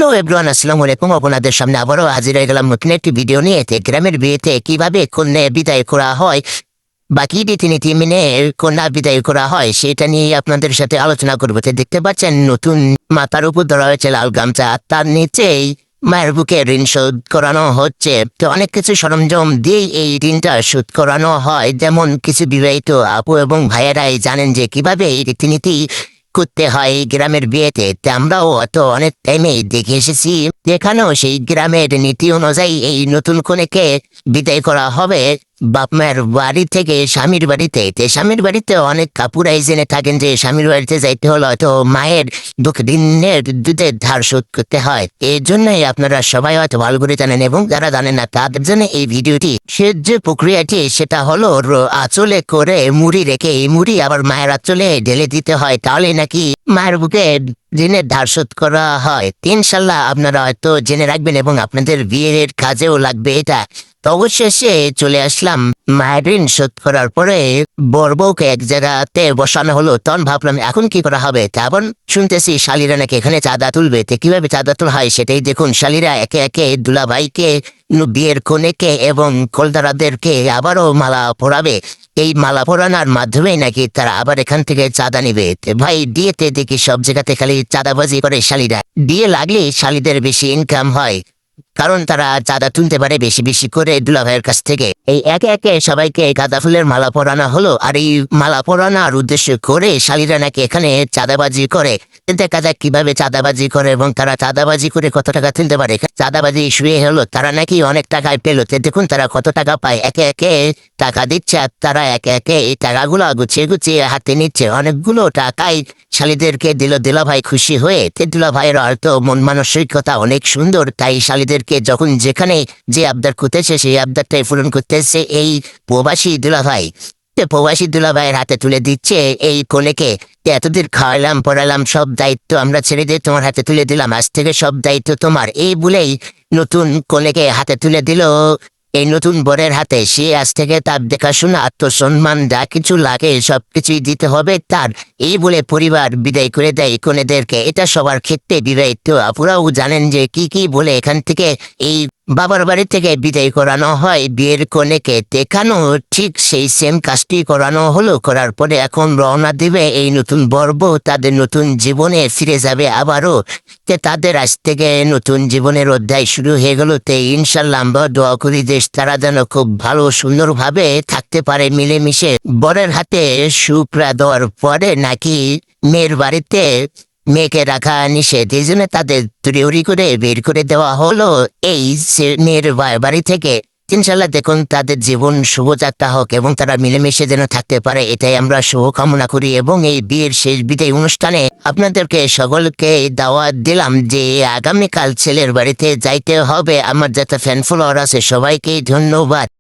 Hello everyone, আসসালামু আলাইকুম। আপনাদের সামনে আবারও হাজির হয়ে গেলাম নতুন একটি ভিডিও নিয়ে। গ্রামের বিয়েতে কিভাবে কন্যা বিদায় করা হয় বা কি রীতিনীতি মেনে কন্যা বিদায় করা হয় সেটা নিয়ে আপনাদের সাথে আলোচনা করবো। তো দেখতে পাচ্ছেন নতুন মাথার উপর ধরা হয়েছে লাল গামছা, তার নিচেই মায়ের বুকে ঋণ শোধ করানো হচ্ছে। তো অনেক কিছু সরঞ্জাম দিয়েই এই ঋণটা শোধ করানো হয়, যেমন কিছু বিবাহিত আপু এবং ভাইয়েরাই জানেন যে কিভাবে এই রীতিনীতি করতে হয় গ্রামের বিয়েতে। তা আমরাও অনেক টাইমে দেখে এসেছি, যেখানেও সেই গ্রামের নীতি অনুযায়ী এই নতুন কনেকে বিদায় করা হবে বাপ মায়ের বাড়ি থেকে স্বামীর বাড়িতে। স্বামীর বাড়িতে অনেক কাপুরাই জেনে থাকেন যে স্বামীর বাড়িতে যাইতে হলো হয়তো মায়ের ঋণের দুধের ধার শোধ করতে হয়। এই জন্যই আপনারা সবাই হয়তো ভালো করে জানেন, এবং যারা জানেন না তাদের জন্য এই ভিডিওটি। সে যে প্রক্রিয়াটি সেটা হলো আঁচলে করে মুড়ি রেখে এই মুড়ি আবার মায়ের আঁচলে ঢেলে দিতে হয়, তাহলে নাকি মায়ের বুকে ঋণের ধার শোধ করা হয়। ইনশাল্লাহ আপনারা হয়তো জেনে রাখবেন এবং আপনাদের বিয়ের কাজেও লাগবে এটা। তো অবশেষে চলে আসলাম মায়ের ঋণ শোধ করার পরে বর বউকে এক জায়গাতে বসানো হলো। তখন ভাবলাম এখন কি করা হবে। তারপর শুনতেছি শালিরা নাকি এখানে চাঁদা তুলবে। তো কিভাবে চাঁদা তোলা হয় সেটাই দেখুন। শালিরা একে একে দুলাভাইকে, বিয়ের কনেকে এবং কলদারাদেরকে আবারও মালা পরাবে। এই মালা পরানোর মাধ্যমে নাকি তারা আবার এখান থেকে চাঁদা নিবে। ভাই বিয়েতে দেখি সব জায়গাতে খালি চাঁদাবাজি করে শালিরা। বিয়ে লাগলে শালিদের বেশি ইনকাম হয়, কারণ তারা চাঁদা তুলতে পারে বেশি বেশি করে দুলাভাইয়ের কাছ থেকে। এই একে একে সবাইকে গাঁদা ফুলের মালা পরানো হলো, আর এই মালা পরানোর উদ্দেশ্য করে শালিরা নাকি এখানে চাঁদাবাজি করে। দেখা যাক কিভাবে চাঁদাবাজি করে এবং তারা চাঁদাবাজি করে কত টাকা তুলতে পারে। চাঁদাবাজি শুয়ে হলো, তারা নাকি অনেক টাকায় পেলো। দেখুন তারা কত টাকা পায়, একে একে টাকা দিচ্ছে আর তারা একে একে এই টাকাগুলো গুছিয়ে গুছিয়ে হাতে নিচ্ছে। অনেকগুলো টাকাই শালিদেরকে দিল দুলাভাই খুশি হয়ে। দুলাভাইয়ের হয়তো মন মানসিকতা অনেক সুন্দর, তাই শালিদেরকে যখন যেখানে যে আবদার করতেছে সেই আবদারটাই পূরণ করতেছে এই প্রবাসী দুলাভাই। প্রবাসী দুলাভাইয়ের হাতে তুলে দিচ্ছে এই কনেকে। এতদিন খাওয়ালাম পড়ালাম, সব দায়িত্ব আমরা ছেড়ে দিয়ে তোমার হাতে তুলে দিলাম, আজ থেকে সব দায়িত্ব তোমার। এই বলেই নতুন কনেকে হাতে তুলে দিল এই নতুন বরের হাতে। সে আজ থেকে তার দেখাশোনা, আত্মসম্মান যা কিছু লাগে সবকিছুই দিতে হবে তার। এই বলে পরিবার বিদায় করে দেয় কনেদেরকে। এটা সবার ক্ষেত্রে বিবাহিত আপুরাও জানেন যে কি কি বলে এখান থেকে এই বাবার বাড়ি থেকে বিদায় করানো হয় বিয়ের কনেকে। দেখানো ঠিক সেই সেম কাজটি করানো হলো। করার পরে এখন রওনা দিবে এই নতুন বর বউ তাদের নতুন জীবনে ফিরে যাবে আবারও। তাদের আজ থেকে নতুন জীবনের অধ্যায় শুরু হয়ে গেল। ইনশাল্লাহ আমরা দোয়া করি যে তারা যেন খুব ভালো সুন্দরভাবে থাকতে পারে মিলেমিশে। বরের হাতে সুপরা দেওয়ার পরে নাকি মেয়ের বাড়িতে মেয়েকে রাখা নিষেধ, এই জন্য তাদের তড়িঘড়ি করে বের করে দেওয়া হলো এই মেয়ের বাড়ি থেকে। ইনশাল্লাহ দেখুন তাদের জীবন শুভযাত্রা হোক এবং তারা মিলেমিশে যেন থাকতে পারে, এটাই আমরা শুভকামনা করি। এবং এই বিয়ের শেষ বিদায় অনুষ্ঠানে আপনাদেরকে সকলকে দাওয়াত দিলাম যে আগামীকাল ছেলের বাড়িতে যাইতে হবে। আমার যাতে ফ্যান ফলোয়ার আছে সবাইকেই ধন্যবাদ।